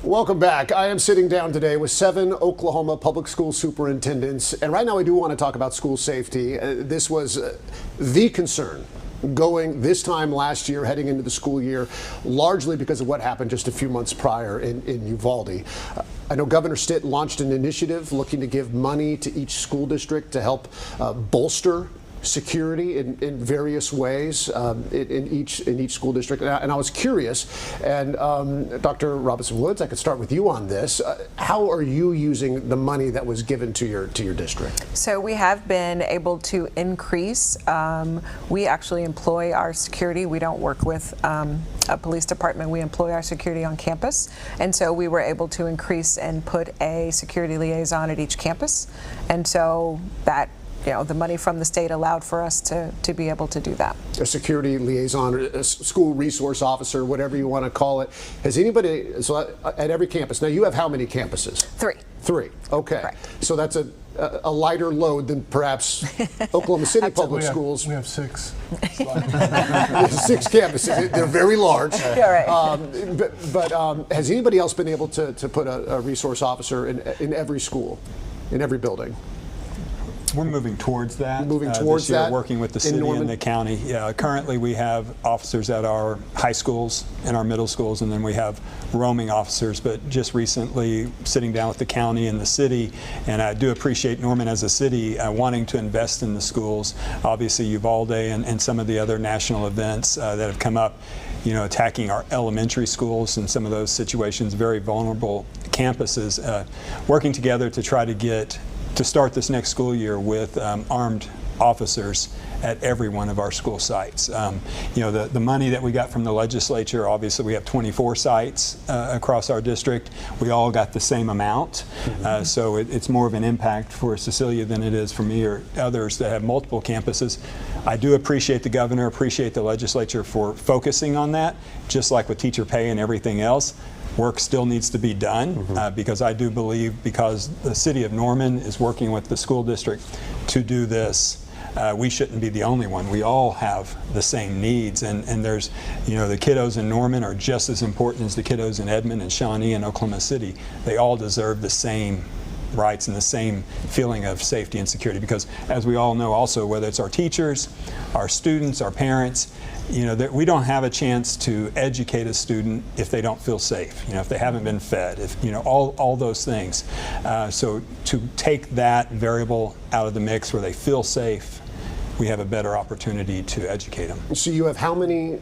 Welcome back. I am sitting down today with 7 Oklahoma public school superintendents, and right now I do want to talk about school safety. This was the concern going this time last year, heading into the school year, largely because of what happened just a few months prior in Uvalde. I know Governor Stitt launched an initiative looking to give money to each school district to help bolster security in various ways in each school district, and I was curious, and Dr. Robinson Woods, I could start with you on this. How are you using the money that was given to your district? So we have been able to increase. We actually employ our security. We don't work with a police department. We employ our security on campus, and so we were able to increase and put a security liaison at each campus, and so that, you know, the money from the state allowed for us to be able to do that. A security liaison, or a school resource officer, whatever you want to call it. Has anybody, so at every campus, now you have how many campuses? 3. 3, okay. Correct. So that's a lighter load than perhaps Oklahoma City public schools. We have 6. 6 campuses, they're very large. Yeah, right. But has anybody else been able to put a resource officer in every school, in every building? We're moving towards that. Moving towards this year, that, working with the city and the county. Yeah, currently we have officers at our high schools and our middle schools, and then we have roaming officers. But just recently, sitting down with the county and the city, and I do appreciate Norman as a city wanting to invest in the schools. Obviously, Uvalde and some of the other national events that have come up, you know, attacking our elementary schools and some of those situations, very vulnerable campuses, working together to try to start this next school year with armed officers at every one of our school sites. You know, the money that we got from the legislature, obviously we have 24 sites across our district. We all got the same amount. So it's more of an impact for Cecilia than it is for me or others that have multiple campuses. I do appreciate the governor, appreciate the legislature for focusing on that, just like with teacher pay and everything else. Work still needs to be done because I do believe, because the city of Norman is working with the school district to do this, we shouldn't be the only one. We all have the same needs, and there's, you know, the kiddos in Norman are just as important as the kiddos in Edmond and Shawnee and Oklahoma City. They all deserve the same rights and the same feeling of safety and security, because as we all know also, whether it's our teachers, our students, our parents, you know, that we don't have a chance to educate a student if they don't feel safe, you know, if they haven't been fed, if, you know, all those things. So to take that variable out of the mix where they feel safe, we have a better opportunity to educate them. So you have how many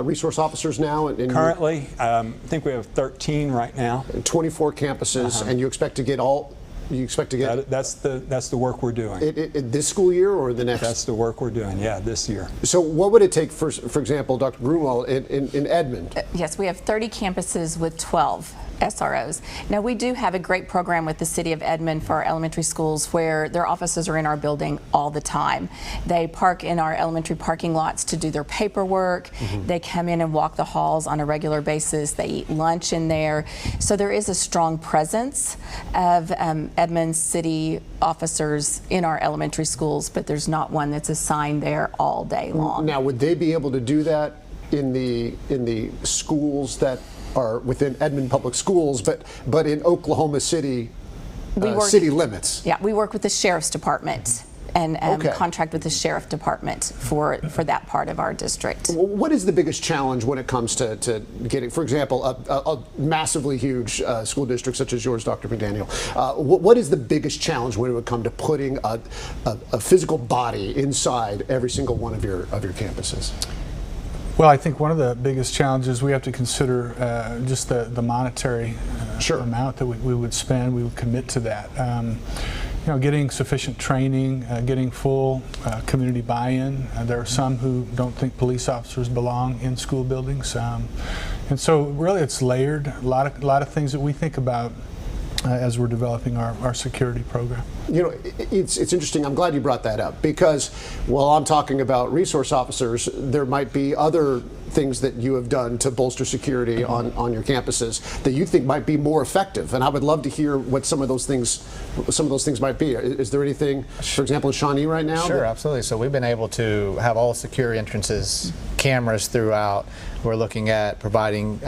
resource officers now? Currently, I think we have 13 right now. 24 campuses, and you expect to get all? You expect to get? That's the work we're doing. This school year or the next? That's the work we're doing, yeah, this year. So what would it take, for example, Dr. Grunwald, in Edmond? Yes, we have 30 campuses with 12 SROs. Now, we do have a great program with the City of Edmond for our elementary schools where their offices are in our building all the time. They park in our elementary parking lots to do their paperwork. They come in and walk the halls on a regular basis. They eat lunch in there. So there is a strong presence of Edmond City officers in our elementary schools, but there's not one that's assigned there all day long. Now, would they be able to do that in the schools that are within Edmond Public Schools, but in Oklahoma City city limits? Yeah, we work with the Sheriff's Department and contract with the Sheriff Department for that part of our district. What is the biggest challenge when it comes to getting, for example, a massively huge school district such as yours, Dr. McDaniel? What is the biggest challenge when it would come to putting a physical body inside every single one of your campuses? Well, I think one of the biggest challenges we have to consider just the monetary amount that we would spend. We would commit to that. You know, getting sufficient training, getting full community buy-in. There are some who don't think police officers belong in school buildings, and so really it's layered. A lot of things that we think about as we're developing our security program. You know, it's interesting. I'm glad you brought that up, because while I'm talking about resource officers, there might be other things that you have done to bolster security on your campuses that you think might be more effective? And I would love to hear what some of those things might be. Is there anything, for example, in Shawnee right now? Sure, absolutely. So we've been able to have all secure entrances, cameras throughout. We're looking at providing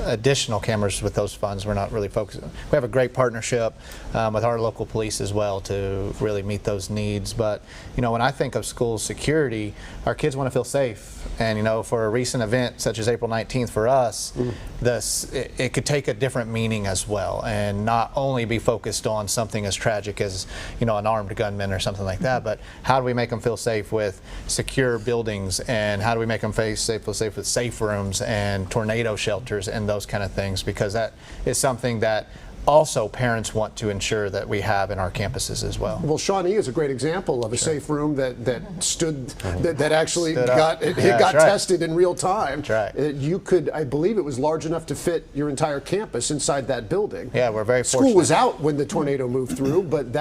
additional cameras with those funds. We're not really focused. We have a great partnership with our local police as well to really meet those needs. But you know, when I think of school security, our kids want to feel safe. And you know, for a recent event such as April 19th for us, it could take a different meaning as well, and not only be focused on something as tragic as, you know, an armed gunman or something like that, but how do we make them feel safe with secure buildings, and how do we make them feel safe with safe rooms and tornado shelters and those kind of things, because that is something that also parents want to ensure that we have in our campuses as well. Well, Shawnee is a great example of a safe room that actually got right. tested in real time. That's right. You could, I believe, it was large enough to fit your entire campus inside that building. Yeah, we're very School fortunate. was out when the tornado moved through, but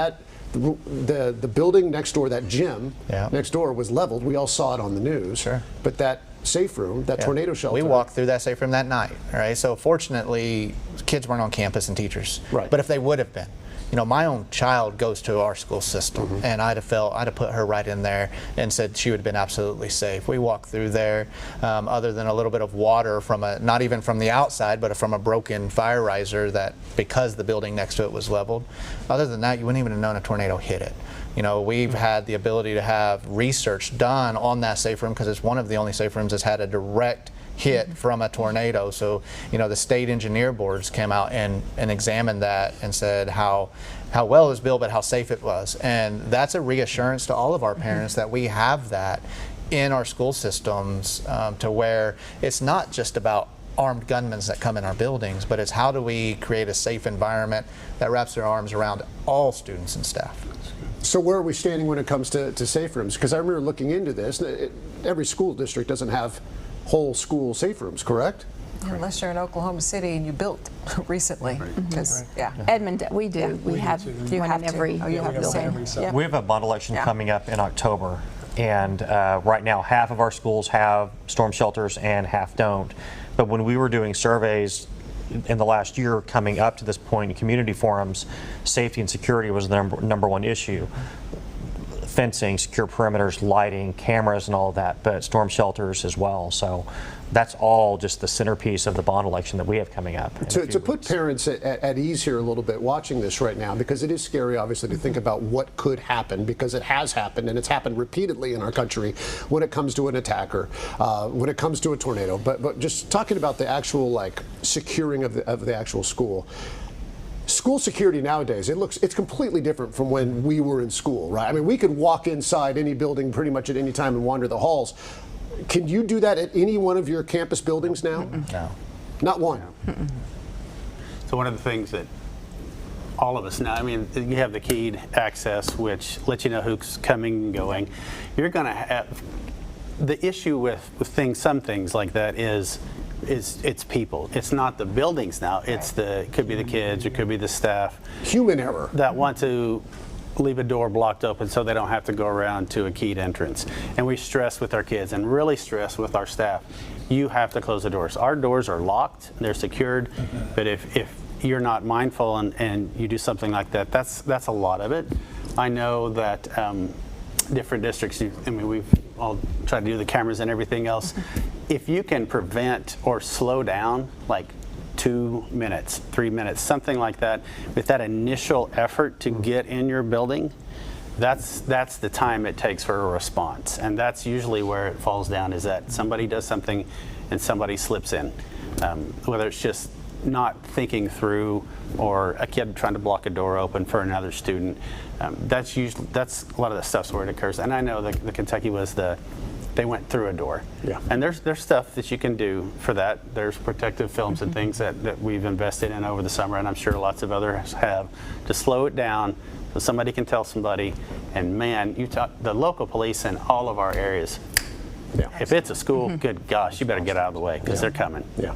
the building next door, that gym next door, was leveled. We all saw it on the news. Sure. But that safe room, that tornado shelter. We walked through that safe room that night, right? So fortunately, kids weren't on campus and teachers. Right. But if they would have been, you know, my own child goes to our school system, and I'd have put her right in there and said she would have been absolutely safe. We walked through there, other than a little bit of water from not even from the outside, but from a broken fire riser that, because the building next to it was leveled. Other than that, you wouldn't even have known a tornado hit it. You know, we've had the ability to have research done on that safe room because it's one of the only safe rooms that's had a direct hit from a tornado. So, you know, the state engineer boards came out and examined that and said how well it was built, but how safe it was. And that's a reassurance to all of our parents that we have that in our school systems, to where it's not just about armed gunmen that come in our buildings, but it's how do we create a safe environment that wraps their arms around all students and staff. So where are we standing when it comes to safe rooms? Because I remember looking into this. Every school district doesn't have whole school safe rooms, correct? Unless you're in Oklahoma City and you built recently. Edmond, we do. We have You one have in to. every Oh, you have the building. same. Yep. We have a bond election Yeah. coming up in October, and right now half of our schools have storm shelters and half don't. But when we were doing surveys in the last year coming up to this point in community forums, safety and security was the number one issue. Fencing, secure perimeters, lighting, cameras, and all of that, but storm shelters as well. So that's all just the centerpiece of the bond election that we have coming up. To put parents at ease here a little bit watching this right now, because it is scary, obviously, to think about what could happen, because it has happened, and it's happened repeatedly in our country when it comes to an attacker, when it comes to a tornado. But just talking about the actual securing of the actual school. School security nowadays, it's completely different from when we were in school, right? I mean, we could walk inside any building pretty much at any time and wander the halls. Can you do that at any one of your campus buildings now? No. Not one. So one of the things that all of us know, I mean, you have the keyed access, which lets you know who's coming and going. You're going to have the issue with some things like that is it's people. It's not the buildings now. It could be the kids, it could be the staff. Human error. That want to leave a door blocked open so they don't have to go around to a keyed entrance. And we stress with our kids and really stress with our staff, you have to close the doors. Our doors are locked, they're secured, but if you're not mindful and you do something like that, that's a lot of it. I know that different districts, I mean, we've all tried to do the cameras and everything else. If you can prevent or slow down like 2 minutes, 3 minutes, something like that, with that initial effort to get in your building, that's the time it takes for a response. And that's usually where it falls down, is that somebody does something and somebody slips in. Whether it's just not thinking through, or a kid trying to block a door open for another student. That's a lot of the stuff's where it occurs. And I know the Kentucky was they went through a door. Yeah. And there's stuff that you can do for that. There's protective films and things that we've invested in over the summer, and I'm sure lots of others have, to slow it down so somebody can tell somebody. And man, the local police in all of our areas, if it's a school, good gosh, you better get out of the way, because they're coming. Yeah.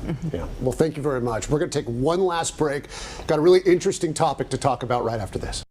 Well, thank you very much. We're going to take one last break. Got a really interesting topic to talk about right after this.